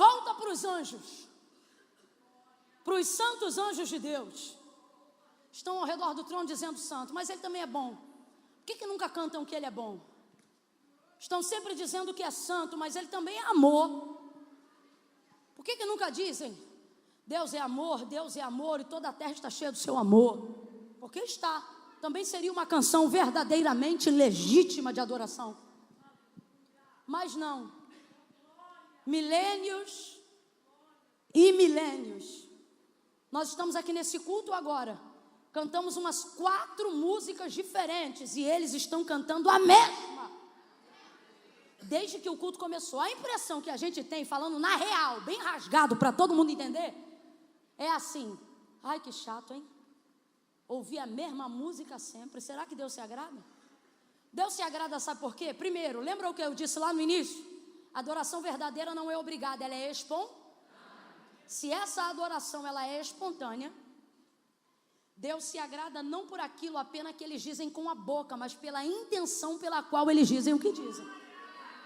volta para os anjos, para os santos anjos de Deus. Estão ao redor do trono dizendo santo, mas ele também é bom. Por que nunca cantam que ele é bom? Estão sempre dizendo que é santo, mas ele também é amor. Por que nunca dizem, Deus é amor e toda a terra está cheia do seu amor? Porque está. Também seria uma canção verdadeiramente legítima de adoração. Mas não. Milênios e milênios. Nós estamos aqui nesse culto agora. Cantamos umas 4 músicas diferentes e eles estão cantando a mesma. Desde que o culto começou. A impressão que a gente tem, falando na real, bem rasgado para todo mundo entender, é assim: ai, que chato, hein? Ouvir a mesma música sempre. Será que Deus se agrada? Deus se agrada, sabe por quê? Primeiro, lembra o que eu disse lá no início? A adoração verdadeira não é obrigada, ela é espontânea. Se essa adoração ela é espontânea, Deus se agrada não por aquilo apenas que eles dizem com a boca, mas pela intenção pela qual eles dizem o que dizem.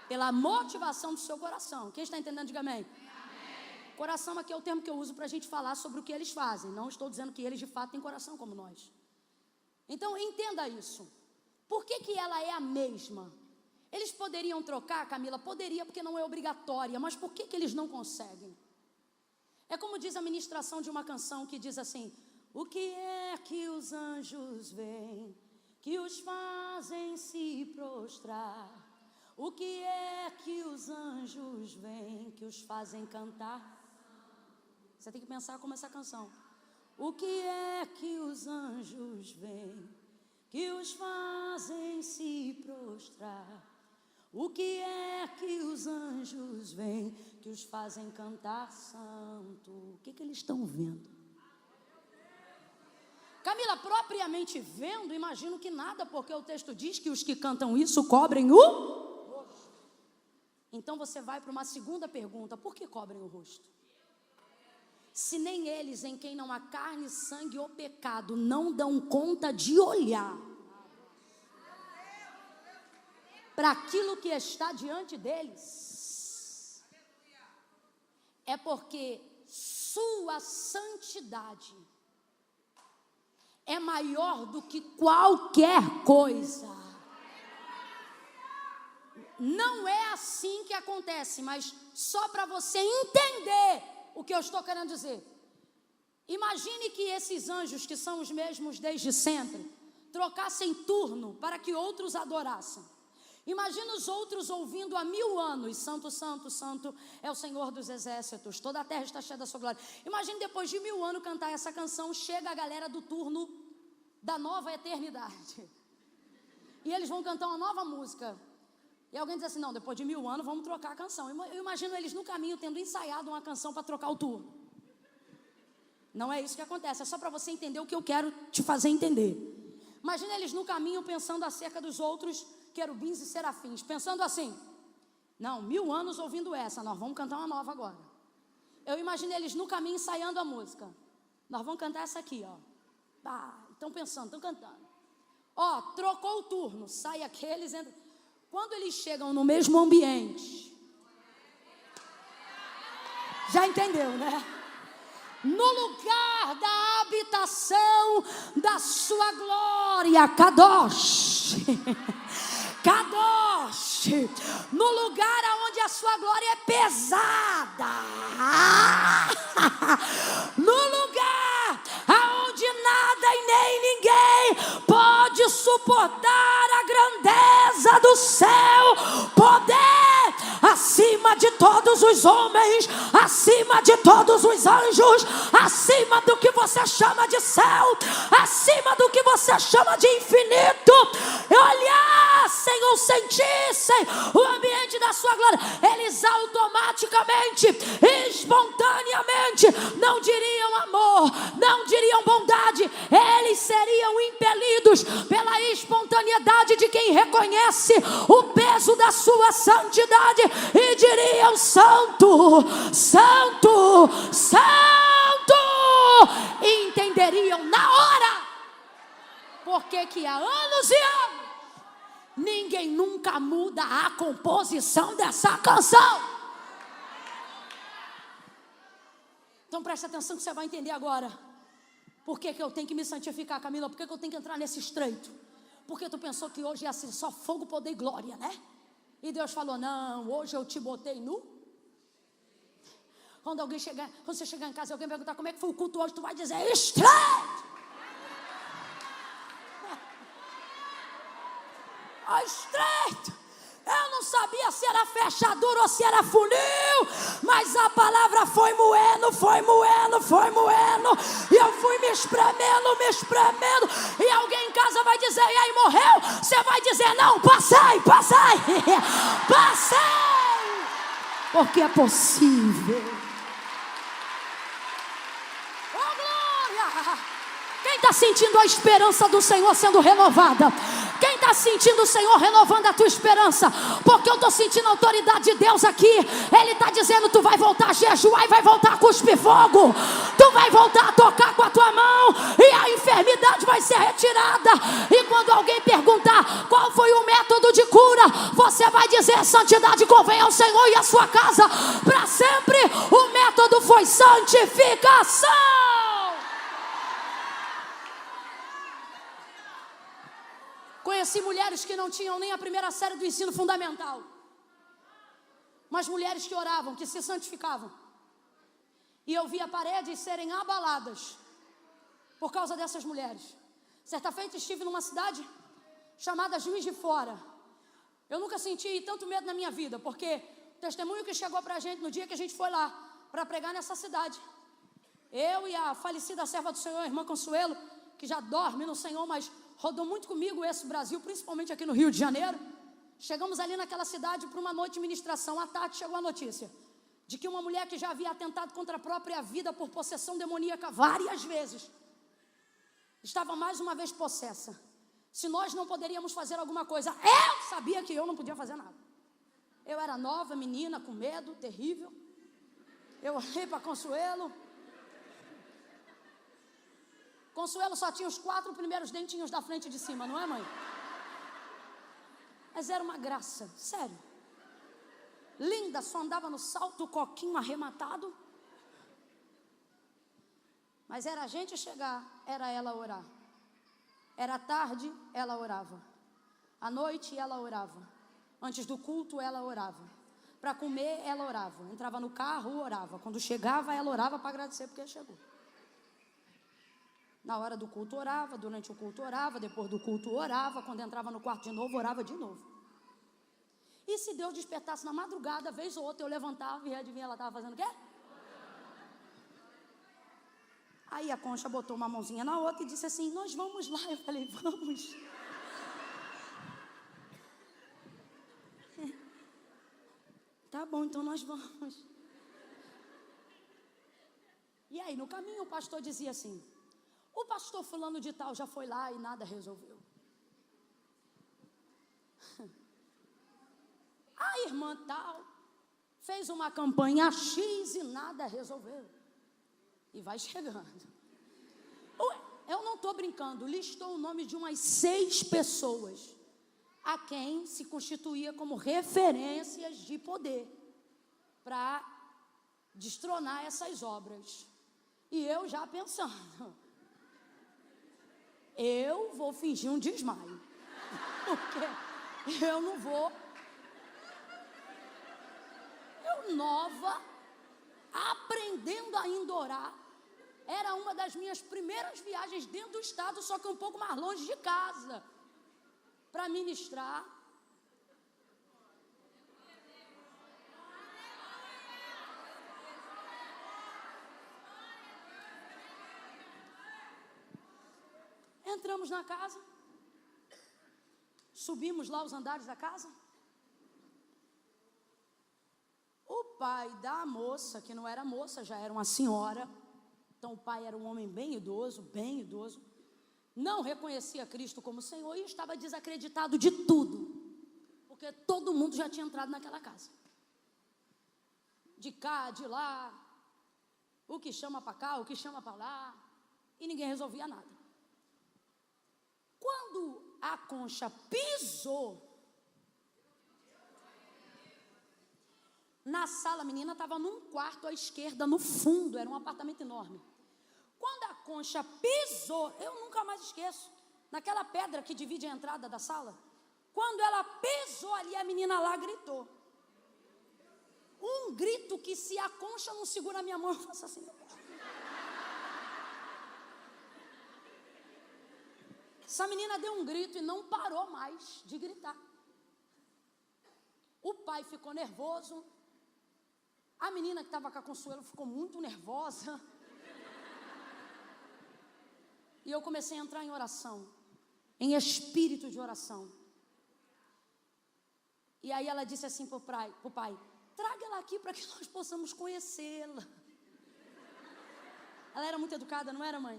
Pela motivação do seu coração. Quem está entendendo, diga amém. Amém. Coração aqui é o termo que eu uso para a gente falar sobre o que eles fazem. Não estou dizendo que eles de fato têm coração como nós. Então entenda isso. Por que ela é a mesma? Eles poderiam trocar, Camila? Poderia, porque não é obrigatória. Mas por que eles não conseguem? É como diz a ministração de uma canção que diz assim: o que é que os anjos veem, que os fazem se prostrar? O que é que os anjos veem, que os fazem cantar? Você tem que pensar como essa canção. O que é que os anjos veem, que os fazem se prostrar? O que é que os anjos veem, que os fazem cantar santo? O que eles estão vendo? Camila, propriamente vendo, imagino que nada, porque o texto diz que os que cantam isso cobrem o rosto. Então você vai para uma segunda pergunta: por que cobrem o rosto? Se nem eles, em quem não há carne, sangue ou pecado, não dão conta de olhar para aquilo que está diante deles, é porque sua santidade é maior do que qualquer coisa. Não é assim que acontece, mas só para você entender o que eu estou querendo dizer. Imagine que esses anjos, que são os mesmos desde sempre, trocassem turno para que outros adorassem. Imagina os outros ouvindo há 1000 anos: santo, santo, santo é o Senhor dos exércitos, toda a terra está cheia da sua glória. Imagine depois de 1000 anos cantar essa canção, chega a galera do turno da nova eternidade e eles vão cantar uma nova música. E alguém diz assim: não, depois de 1000 anos vamos trocar a canção. Eu imagino eles no caminho tendo ensaiado uma canção para trocar o turno. Não é isso que acontece, é só para você entender o que eu quero te fazer entender. Imagina eles no caminho pensando acerca dos outros querubins e serafins, pensando assim: não, 1000 anos ouvindo essa, nós vamos cantar uma nova agora. Eu imagino eles no caminho ensaiando a música. Nós vamos cantar essa aqui, ó. Estão pensando, estão cantando. Ó, trocou o turno, sai aqueles, entra. Quando eles chegam no mesmo ambiente, já entendeu, né? No lugar da habitação da sua glória, Kadosh, Kadosh, no lugar onde a sua glória é pesada, no lugar aonde nada e nem ninguém pode suportar a grandeza do céu, poder acima de todos os homens, acima de todos os anjos, acima do que você chama de céu, acima do que você chama de infinito, olhassem ou sentissem o ambiente da sua glória, eles automaticamente, espontaneamente, não diriam amor, não diriam bondade, eles seriam impelidos pela espontaneidade de quem reconhece o peso da sua santidade e diriam: santo, santo, santo, e entenderiam na hora porque que há anos e anos ninguém nunca muda a composição dessa canção. Então preste atenção que você vai entender agora. Por que eu tenho que me santificar, Camila? Por que eu tenho que entrar nesse estreito? Porque tu pensou que hoje ia ser só fogo, poder e glória, né? E Deus falou, não, hoje eu te botei nu. Quando você chegar em casa e alguém perguntar como é que foi o culto hoje, tu vai dizer, estreito! Estreito! Eu não sabia se era fechadura ou se era funil, mas a palavra foi moendo, e eu fui me espremendo, e alguém em casa vai dizer, e aí morreu? Você vai dizer, não, passei, porque é possível. Oh, glória! Quem está sentindo a esperança do Senhor sendo renovada? Quem está sentindo o Senhor renovando a tua esperança? Porque eu estou sentindo a autoridade de Deus aqui. Ele está dizendo, tu vai voltar a jejuar e vai voltar a cuspir fogo. Tu vai voltar a tocar com a tua mão e a enfermidade vai ser retirada. E quando alguém perguntar qual foi o método de cura, você vai dizer, santidade convém ao Senhor e à sua casa para sempre. O método foi santificação. Conheci mulheres que não tinham nem a primeira série do ensino fundamental, mas mulheres que oravam, que se santificavam. E eu via paredes serem abaladas por causa dessas mulheres. Certa feita estive numa cidade chamada Juiz de Fora. Eu nunca senti tanto medo na minha vida, porque o testemunho que chegou para a gente no dia que a gente foi lá para pregar nessa cidade, eu e a falecida serva do Senhor, a irmã Consuelo, que já dorme no Senhor, mas rodou muito comigo esse Brasil, principalmente aqui no Rio de Janeiro. Chegamos ali naquela cidade para uma noite de ministração. À tarde chegou a notícia de que uma mulher que já havia atentado contra a própria vida por possessão demoníaca várias vezes, estava mais uma vez possessa. Se nós não poderíamos fazer alguma coisa, eu sabia que eu não podia fazer nada. Eu era nova, menina, com medo, terrível. Eu olhei para Consuelo. Consuelo só tinha os 4 primeiros dentinhos da frente e de cima, não é, mãe? Mas era uma graça, sério. Linda, só andava no salto, coquinho arrematado. Mas era a gente chegar, era ela orar. Era tarde, ela orava. À noite, ela orava. Antes do culto, ela orava. Para comer, ela orava. Entrava no carro, orava. Quando chegava, ela orava para agradecer porque chegou. Na hora do culto orava, durante o culto orava, depois do culto orava, quando entrava no quarto de novo, orava de novo. E se Deus despertasse na madrugada, vez ou outra, eu levantava e adivinha, ela estava fazendo o quê? Aí a Concha botou uma mãozinha na outra e disse assim, nós vamos lá. Eu falei, vamos. Tá bom, então nós vamos. E aí no caminho o pastor dizia assim, o pastor fulano de tal já foi lá e nada resolveu. A irmã tal fez uma campanha X e nada resolveu. E vai chegando. Eu não estou brincando, listou o nome de umas 6 pessoas a quem se constituía como referências de poder para destronar essas obras. E eu já pensando, eu vou fingir um desmaio, porque eu não vou. Eu nova, aprendendo ainda a orar, era uma das minhas primeiras viagens dentro do estado, só que um pouco mais longe de casa, para ministrar. Entramos na casa, subimos lá os andares da casa. O pai da moça, que não era moça, já era uma senhora, então o pai era um homem bem idoso, não reconhecia Cristo como Senhor e estava desacreditado de tudo, porque todo mundo já tinha entrado naquela casa, de cá, de lá, o que chama para cá, o que chama para lá, e ninguém resolvia nada. Quando a Concha pisou, Na sala, a menina estava num quarto à esquerda, no fundo, era um apartamento enorme. Quando a Concha pisou, eu nunca mais esqueço, naquela pedra que divide a entrada da sala, quando ela pisou ali, a menina lá gritou. Um grito que, se a Concha não segura a minha mão, eu faço assim. Essa menina deu um grito e não parou mais de gritar. O pai ficou nervoso. A menina que estava com a Consuelo ficou muito nervosa. E eu comecei a entrar em oração, em espírito de oração. E aí ela disse assim para o pai, traga ela aqui para que nós possamos conhecê-la. Ela era muito educada, não era, mãe?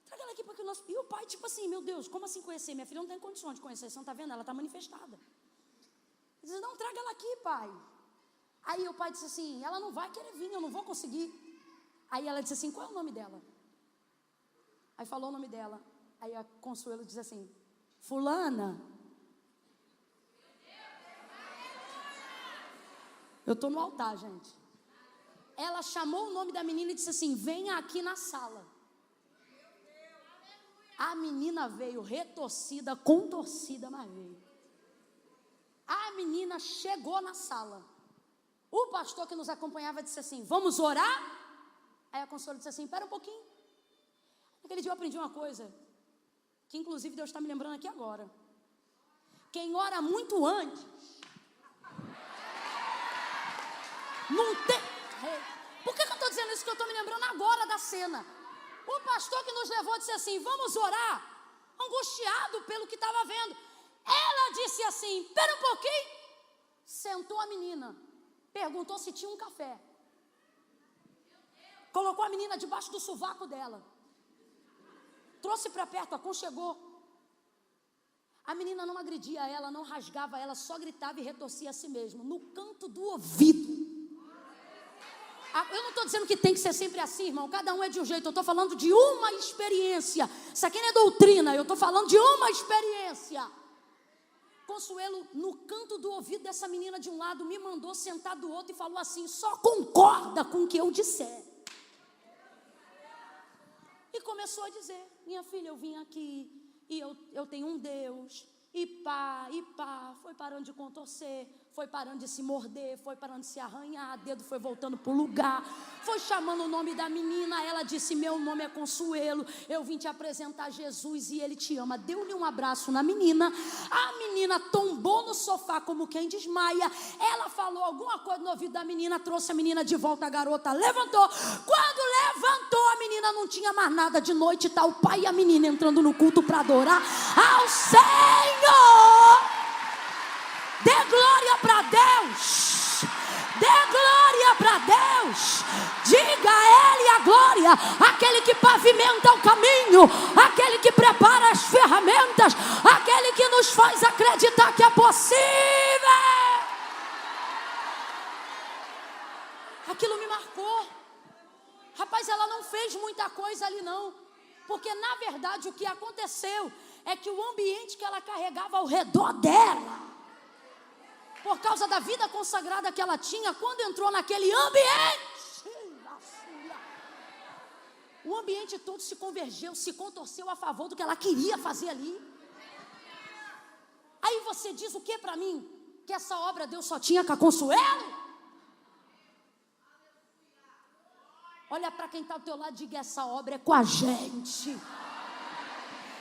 Traga ela aqui para que nós... E o pai, tipo assim, meu Deus, como assim conhecer? Minha filha não tem condições de conhecer, você não está vendo? Ela está manifestada. Ele disse, não, traga ela aqui, pai. Aí o pai disse assim, ela não vai querer vir, eu não vou conseguir. Aí ela disse assim, qual é o nome dela? Aí falou o nome dela. Aí a Consuelo disse assim, fulana. Eu estou no altar, gente. Ela chamou o nome da menina e disse assim, venha aqui na sala. A menina veio retorcida, contorcida, mas veio. A menina chegou na sala. O pastor que nos acompanhava disse assim, vamos orar? Aí a Consuelo disse assim, espera um pouquinho. Naquele dia eu aprendi uma coisa, que inclusive Deus está me lembrando aqui agora. Quem ora muito antes, não tem... Por que eu estou dizendo isso? Que eu estou me lembrando agora da cena. O pastor que nos levou disse assim, vamos orar, angustiado pelo que estava vendo. Ela disse assim, espera um pouquinho. Sentou a menina, perguntou se tinha um café. Colocou a menina debaixo do sovaco dela. Trouxe para perto, aconchegou. A menina não agredia ela, não rasgava ela, só gritava e retorcia a si mesma, no canto do ouvido. Eu não estou dizendo que tem que ser sempre assim, irmão. Cada um é de um jeito. Eu estou falando de uma experiência. Isso aqui não é doutrina. Eu estou falando de uma experiência. Consuelo, no canto do ouvido dessa menina de um lado, me mandou sentar do outro e falou assim, só concorda com o que eu disser. E começou a dizer, minha filha, eu vim aqui e eu tenho um Deus. E pá, foi parando de contorcer, foi parando de se morder, foi parando de se arranhar, dedo foi voltando para o lugar, foi chamando o nome da menina, ela disse, meu nome é Consuelo, eu vim te apresentar Jesus e ele te ama. Deu-lhe um abraço na menina, a menina tombou no sofá como quem desmaia, ela falou alguma coisa no ouvido da menina, trouxe a menina de volta, a garota levantou, quando levantou a menina não tinha mais nada, de noite está o pai e a menina entrando no culto para adorar ao Senhor. Dê glória para Deus. Dê glória para Deus. Diga a Ele a glória. Aquele que pavimenta o caminho, aquele que prepara as ferramentas, aquele que nos faz acreditar que é possível. Aquilo me marcou. Rapaz, ela não fez muita coisa ali não, porque na verdade o que aconteceu é que o ambiente que ela carregava ao redor dela, por causa da vida consagrada que ela tinha, quando entrou naquele ambiente, o ambiente todo se convergeu, se contorceu a favor do que ela queria fazer ali. Aí você diz o que para mim? Que essa obra Deus só tinha com a Consuelo? Olha para quem está ao teu lado e diga, essa obra é com a gente.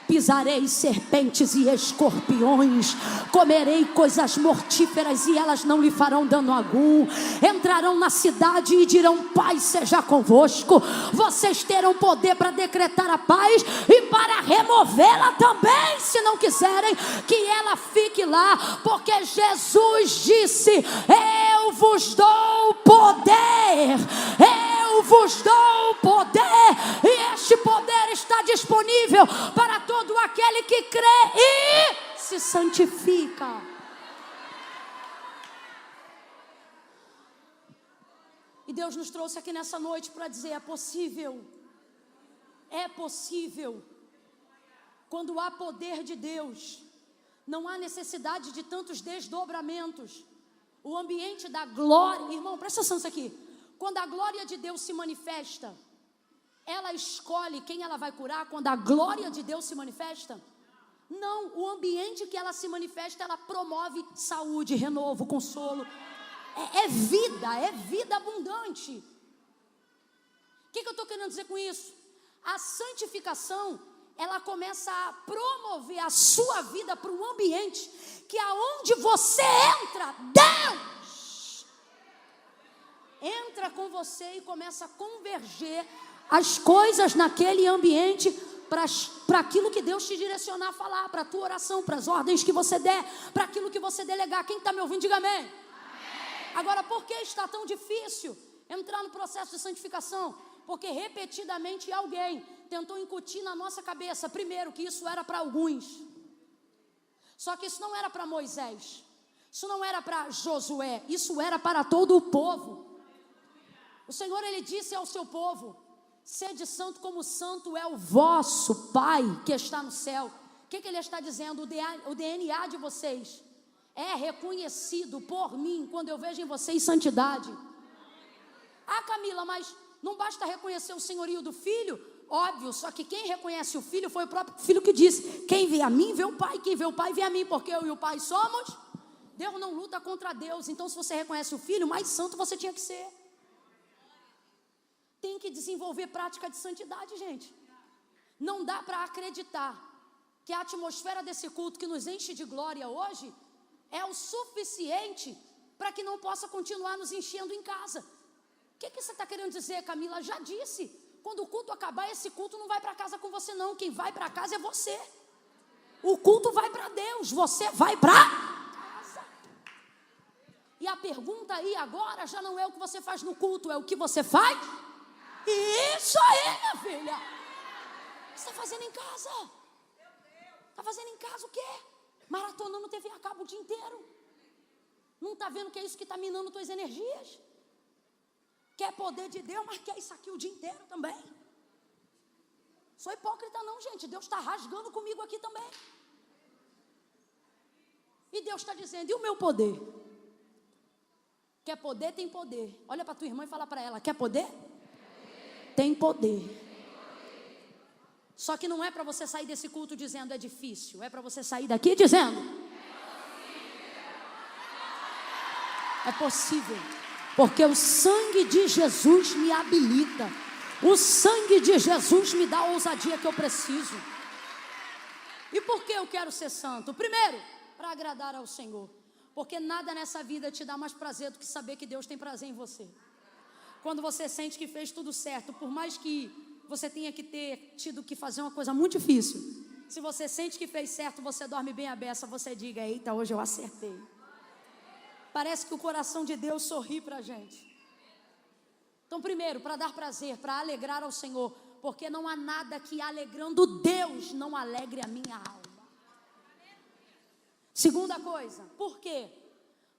Pisarei serpentes e escorpiões, comerei coisas mortíferas e elas não lhe farão dano algum. Entrarão na cidade e dirão, paz seja convosco. Vocês terão poder para decretar a paz e para removê-la também, se não quiserem que ela fique lá, porque Jesus disse, eu vos dou poder, eu vos dou poder, e este poder está disponível para todo aquele que crê e se santifica. E Deus nos trouxe aqui nessa noite para dizer, é possível. É possível. Quando há poder de Deus, não há necessidade de tantos desdobramentos. O ambiente da glória, irmão, presta atenção nisso aqui. Quando a glória de Deus se manifesta, ela escolhe quem ela vai curar quando a glória de Deus se manifesta? Não, o ambiente que ela se manifesta, ela promove saúde, renovo, consolo. É vida abundante. O que eu estou querendo dizer com isso? A santificação, ela começa a promover a sua vida para um ambiente que aonde você entra, Deus entra com você e começa a converger as coisas naquele ambiente para aquilo que Deus te direcionar a falar, para a tua oração, para as ordens que você der, para aquilo que você delegar. Quem está me ouvindo, diga amém. Agora, por que está tão difícil entrar no processo de santificação? Porque repetidamente alguém tentou incutir na nossa cabeça, primeiro, que isso era para alguns. Só que isso não era para Moisés, isso não era para Josué, isso era para todo o povo. O Senhor, Ele disse ao seu povo: sede santo como santo é o vosso Pai que está no céu. O que Ele está dizendo? O DNA de vocês é reconhecido por mim quando eu vejo em vocês santidade. Ah, Camila, mas não basta reconhecer o senhorio do filho? Óbvio, só que quem reconhece o filho foi o próprio filho que disse: quem vê a mim, vê o Pai, quem vê o Pai, vê a mim, porque eu e o Pai somos. Deus não luta contra Deus, então se você reconhece o filho, mais santo você tinha que ser. Tem que desenvolver prática de santidade, gente. Não dá para acreditar que a atmosfera desse culto que nos enche de glória hoje é o suficiente para que não possa continuar nos enchendo em casa. O que você está querendo dizer, Camila? Já disse, quando o culto acabar, esse culto não vai para casa com você não, quem vai para casa é você. O culto vai para Deus, você vai para casa. E a pergunta aí agora já não é o que você faz no culto, é o que você faz. Isso aí, minha filha. O que você está fazendo em casa? Está fazendo em casa o quê? Maratonando TV a cabo o dia inteiro. Não está vendo que é isso que está minando tuas energias? Quer poder de Deus, mas quer isso aqui o dia inteiro também. Sou hipócrita não, gente. Deus está rasgando comigo aqui também. E Deus está dizendo: e o meu poder? Quer poder, tem poder. Olha para tua irmã e fala para ela: quer poder? Tem poder. Só que não é para você sair desse culto dizendo é difícil. É para você sair daqui dizendo é possível. Porque o sangue de Jesus me habilita. O sangue de Jesus me dá a ousadia que eu preciso. E por que eu quero ser santo? Primeiro, para agradar ao Senhor. Porque nada nessa vida te dá mais prazer do que saber que Deus tem prazer em você. Quando você sente que fez tudo certo, por mais que você tenha que ter tido que fazer uma coisa muito difícil, se você sente que fez certo, você dorme bem a beça, você diga: eita, hoje eu acertei. Parece que o coração de Deus sorri para a gente. Então, primeiro, para dar prazer, para alegrar ao Senhor, porque não há nada que alegrando Deus não alegre a minha alma. Segunda coisa, por quê?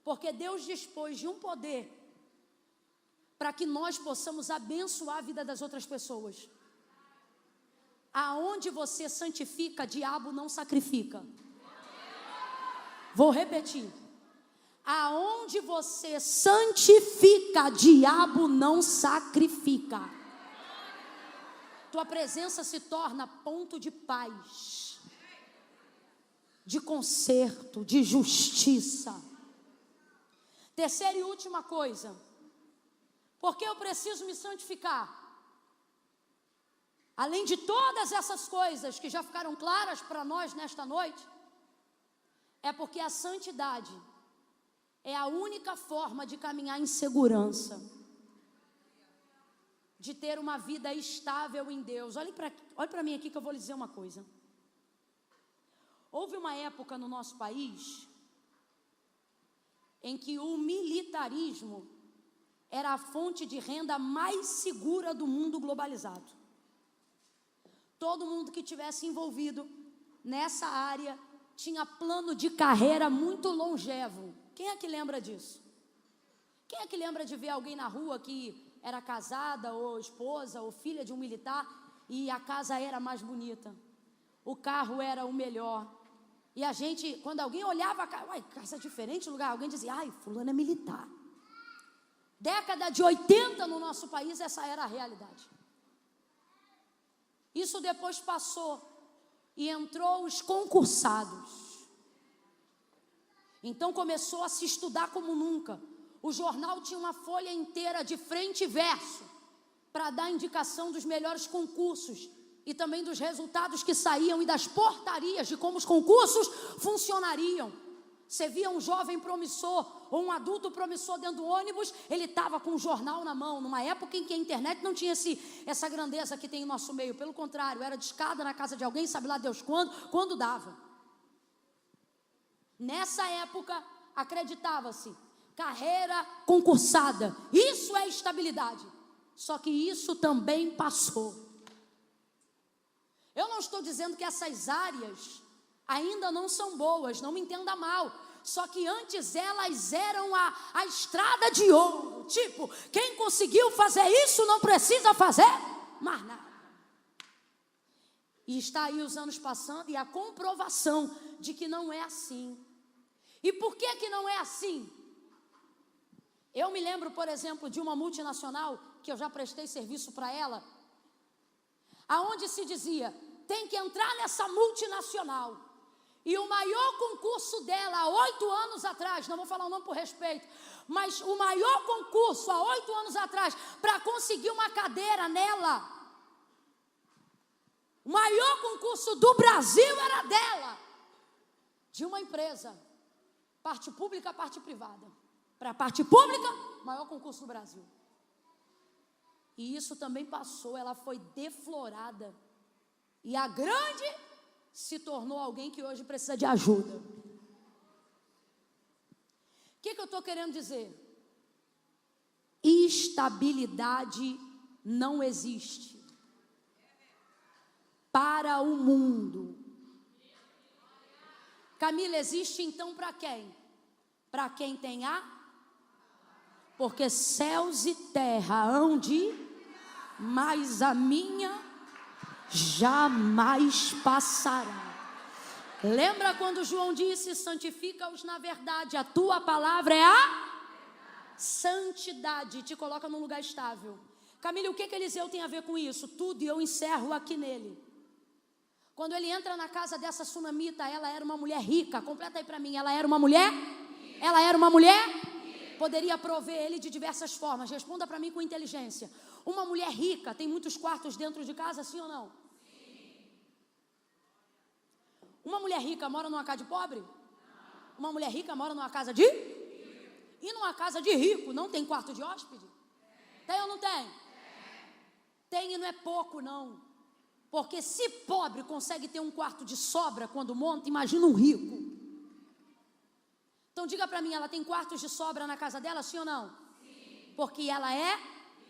Porque Deus dispôs de um poder para que nós possamos abençoar a vida das outras pessoas. Aonde você santifica, diabo não sacrifica. Vou repetir. Aonde você santifica, diabo não sacrifica. Tua presença se torna ponto de paz, de conserto, de justiça. Terceira e última coisa. Por que eu preciso me santificar? Além de todas essas coisas que já ficaram claras para nós nesta noite, é porque a santidade é a única forma de caminhar em segurança, de ter uma vida estável em Deus. Olhe para mim aqui que eu vou lhe dizer uma coisa. Houve uma época no nosso país em que o militarismo era a fonte de renda mais segura do mundo globalizado. Todo mundo que tivesse envolvido nessa área tinha plano de carreira muito longevo. Quem é que lembra disso? Quem é que lembra de ver alguém na rua que era casada ou esposa ou filha de um militar e a casa era mais bonita, o carro era o melhor, E a gente, quando alguém olhava, casa diferente, lugar, alguém dizia, ai, fulano é militar. Década de 80 no nosso país, essa era a realidade. Isso depois passou e entrou os concursados. Então começou a se estudar como nunca. O jornal tinha uma folha inteira de frente e verso para dar indicação dos melhores concursos e também dos resultados que saíam e das portarias de como os concursos funcionariam. Você via um jovem promissor ou um adulto promissor dentro do ônibus, ele estava com um jornal na mão, numa época em que a internet não tinha essa grandeza que tem em nosso meio. Pelo contrário, era de escada na casa de alguém, sabe lá Deus quando dava. Nessa época, acreditava-se, carreira concursada, isso é estabilidade. Só que isso também passou. Eu não estou dizendo que essas áreas ainda não são boas, não me entenda mal. Só que antes elas eram a estrada de ouro. Tipo, quem conseguiu fazer isso não precisa fazer mais nada. E está aí os anos passando e a comprovação de que não é assim. E por que não é assim? Eu me lembro, por exemplo, de uma multinacional, que eu já prestei serviço para ela, aonde se dizia, tem que entrar nessa multinacional. E o maior concurso dela, há 8 anos atrás, não vou falar o nome por respeito, mas o maior concurso, há 8 anos atrás, para conseguir uma cadeira nela, o maior concurso do Brasil era dela, de uma empresa, parte pública, parte privada. Para a parte pública, maior concurso do Brasil. E isso também passou, ela foi deflorada. E a grande se tornou alguém que hoje precisa de ajuda. O que eu estou querendo dizer? Estabilidade não existe para o mundo. Camila, existe então para quem? Para quem tem a? Porque céus e terra hão de, mas a minha jamais passará. Lembra quando João disse, santifica-os na verdade, a tua palavra é a santidade, te coloca num lugar estável. Camila, o que Eliseu tem a ver com isso? Tudo, e eu encerro aqui nele. Quando ele entra na casa dessa sunamita, ela era uma mulher rica, completa aí para mim, ela era uma mulher? Ela era uma mulher? Poderia prover ele de diversas formas, responda para mim com inteligência. Uma mulher rica tem muitos quartos dentro de casa, sim ou não? Sim. Uma mulher rica mora numa casa de pobre? Não. Uma mulher rica mora numa casa de? Rico. E numa casa de rico não tem quarto de hóspede? Tem ou não tem? Tem e não é pouco não. Porque se pobre consegue ter um quarto de sobra quando monta, imagina um rico. Então diga para mim, ela tem quartos de sobra na casa dela, sim ou não? Sim. Porque ela é?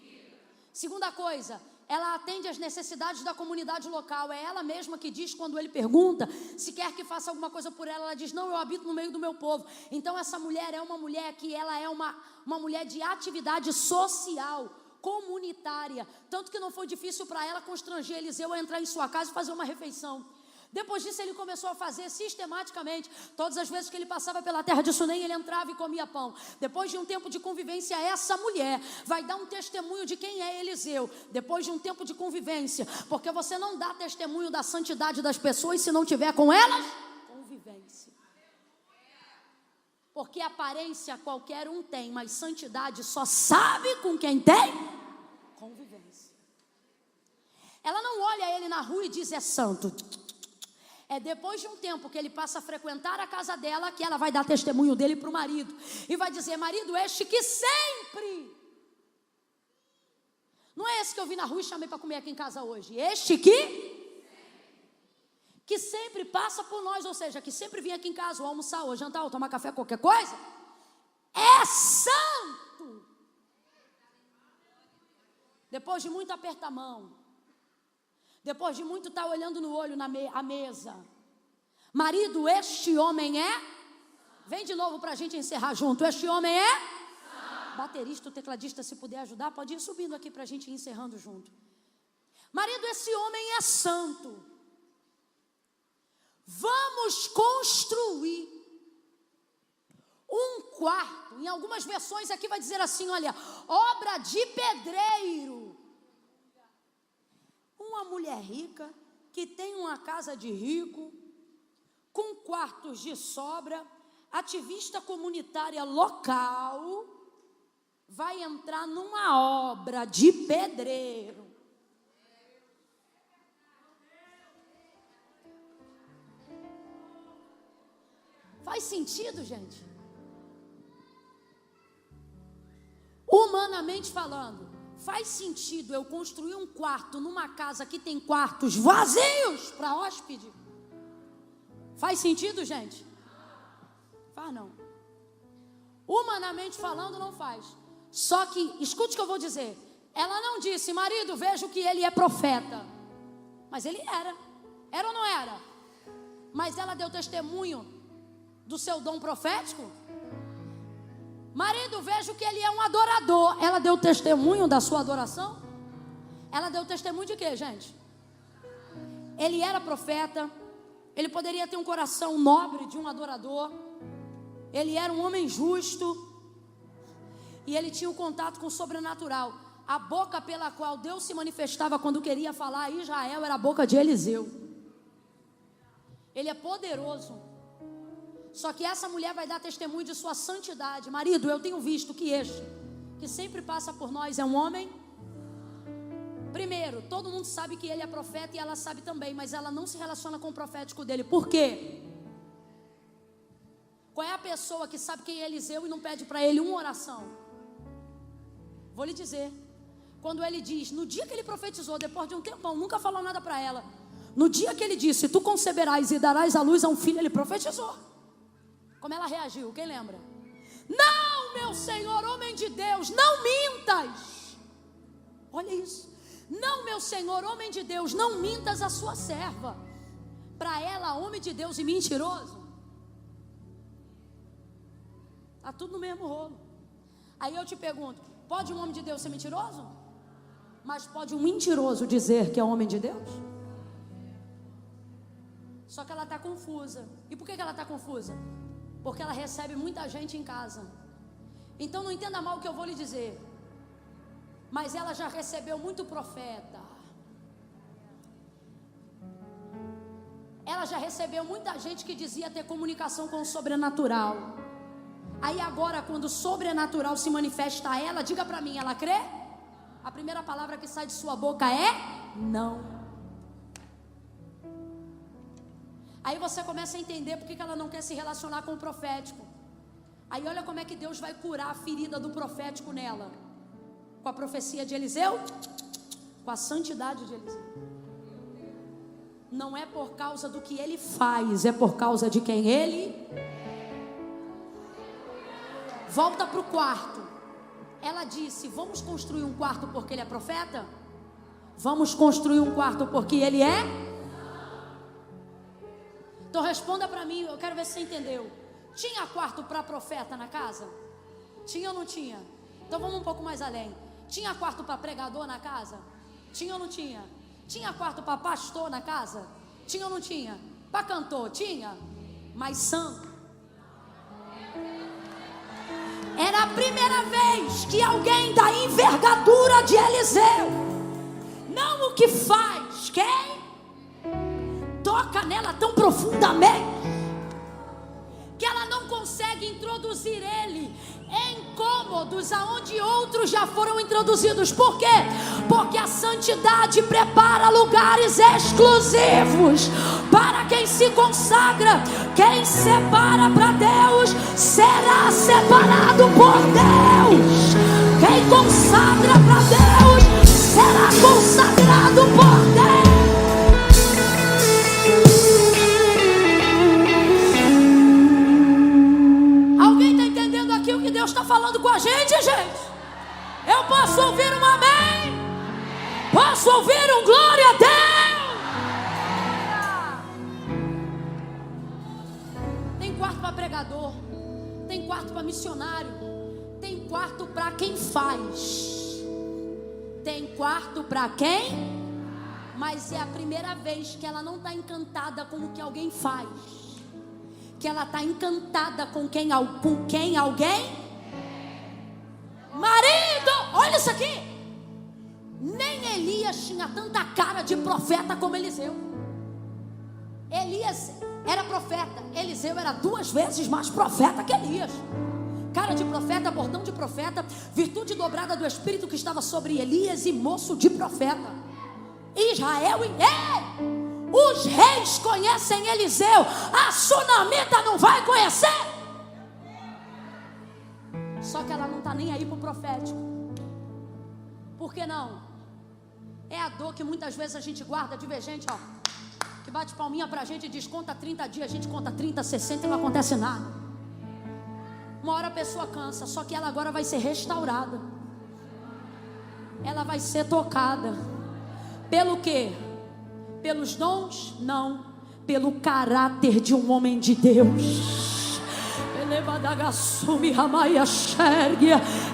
Rica. Segunda coisa, ela atende às necessidades da comunidade local. É ela mesma que diz, quando ele pergunta se quer que faça alguma coisa por ela, ela diz, não, eu habito no meio do meu povo. Então essa mulher é uma mulher que ela é uma mulher de atividade social, comunitária. Tanto que não foi difícil para ela constranger Eliseu a entrar em sua casa e fazer uma refeição. Depois disso ele começou a fazer sistematicamente. Todas as vezes que ele passava pela terra de Sunem, ele entrava e comia pão. Depois de um tempo de convivência, essa mulher vai dar um testemunho de quem é Eliseu. Depois de um tempo de convivência. Porque você não dá testemunho da santidade das pessoas se não tiver com elas convivência. Porque aparência qualquer um tem, mas santidade só sabe com quem tem convivência. Ela não olha ele na rua e diz, é santo. É depois de um tempo que ele passa a frequentar a casa dela que ela vai dar testemunho dele para o marido. E vai dizer, marido, este que sempre... Não é esse que eu vi na rua e chamei para comer aqui em casa hoje. Este que sempre passa por nós. Ou seja, que sempre vem aqui em casa ou almoçar, ou jantar, ou tomar café, qualquer coisa. É santo. Depois de muito apertar a mão. Depois de muito estar olhando no olho a mesa. Marido, este homem é? Vem de novo para a gente encerrar junto. Este homem é? Baterista, tecladista, se puder ajudar, pode ir subindo aqui para a gente ir encerrando junto. Marido, esse homem é santo. Vamos construir um quarto. Em algumas versões aqui vai dizer assim, olha, obra de pedreiro. Uma mulher rica que tem uma casa de rico, com quartos de sobra, ativista comunitária local, vai entrar numa obra de pedreiro. Faz sentido, gente? Humanamente falando, faz sentido eu construir um quarto numa casa que tem quartos vazios para hóspede? Faz sentido, gente? Faz não. Humanamente falando, não faz. Só que, escute o que eu vou dizer. Ela não disse, marido, vejo que ele é profeta. Mas ele era. Era ou não era? Mas ela deu testemunho do seu dom profético? Marido, vejo que ele é um adorador. Ela deu testemunho da sua adoração? Ela deu testemunho de quê, gente? Ele era profeta. Ele poderia ter um coração nobre de um adorador. Ele era um homem justo. E ele tinha um contato com o sobrenatural. A boca pela qual Deus se manifestava quando queria falar a Israel era a boca de Eliseu. Ele é poderoso. Só que essa mulher vai dar testemunho de sua santidade. Marido, eu tenho visto que este, que sempre passa por nós, é um homem. Primeiro, todo mundo sabe que ele é profeta e ela sabe também, mas ela não se relaciona com o profético dele. Por quê? Qual é a pessoa que sabe quem é Eliseu e não pede para ele uma oração? Vou lhe dizer. Quando ele diz, no dia que ele profetizou, depois de um tempão, nunca falou nada para ela. No dia que ele disse, tu conceberás e darás à luz a um filho, ele profetizou. Como ela reagiu? Quem lembra? Não, meu Senhor, homem de Deus, não mintas. Olha isso. Não, meu Senhor, homem de Deus, não mintas a sua serva. Para ela, homem de Deus e mentiroso, está tudo no mesmo rolo. Aí eu te pergunto, pode um homem de Deus ser mentiroso? Mas pode um mentiroso dizer que é homem de Deus? Só que ela está confusa. E por que ela está confusa? Porque ela recebe muita gente em casa. Então não entenda mal o que eu vou lhe dizer. Mas ela já recebeu muito profeta. Ela já recebeu muita gente que dizia ter comunicação com o sobrenatural. Aí agora, quando o sobrenatural se manifesta a ela, diga para mim, ela crê? A primeira palavra que sai de sua boca é não. Aí você começa a entender porque que ela não quer se relacionar com o profético. Aí olha como é que Deus vai curar a ferida do profético nela. Com a profecia de Eliseu, com a santidade de Eliseu. Não é por causa do que ele faz, é por causa de quem ele... Volta para o quarto. Ela disse, vamos construir um quarto porque ele é profeta? Vamos construir um quarto porque ele é? Então responda para mim, eu quero ver se você entendeu. Tinha quarto para profeta na casa? Tinha ou não tinha? Então vamos um pouco mais além. Tinha quarto para pregador na casa? Tinha ou não tinha? Tinha quarto para pastor na casa? Tinha ou não tinha? Para cantor? Tinha? Mas santo? Era a primeira vez que alguém da envergadura de Eliseu, não o que faz, quem? Toca nela tão profundamente que ela não consegue introduzir ele em cômodos aonde outros já foram introduzidos. Por quê? Porque a santidade prepara lugares exclusivos para quem se consagra. Quem separa para Deus será separado por Deus. Quem consagra para Deus será consagrado por Deus. Deus está falando com a gente, gente. Eu posso ouvir um amém? Posso ouvir um glória a Deus? Tem quarto para pregador, tem quarto para missionário, tem quarto para quem faz, tem quarto para quem? Mas é a primeira vez que ela não está encantada com o que alguém faz, que ela está encantada com quem alguém. Marido, olha isso aqui. Nem Elias tinha tanta cara de profeta como Eliseu. Elias era profeta, Eliseu era 2 vezes mais profeta que Elias. Cara de profeta, bordão de profeta, virtude dobrada do Espírito que estava sobre Elias e moço de profeta. Israel e os reis conhecem Eliseu, a sunamita não vai conhecer. Só que ela não está nem aí para o profético. Por que não? É a dor que muitas vezes a gente guarda de ver gente, ó, que bate palminha pra gente e diz, conta 30 dias, a gente conta 30, 60 e não acontece nada. Uma hora a pessoa cansa, só que ela agora vai ser restaurada. Ela vai ser tocada. Pelo quê? Pelos dons? Não. Pelo caráter de um homem de Deus.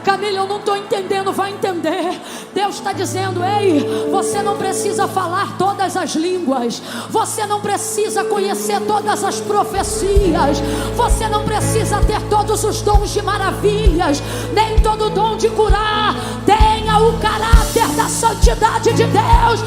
Camila, eu não estou entendendo, vai entender. Deus está dizendo, ei, você não precisa falar todas as línguas, você não precisa conhecer todas as profecias, você não precisa ter todos os dons de maravilhas, nem todo dom de curar. Tenha o caráter da santidade de Deus,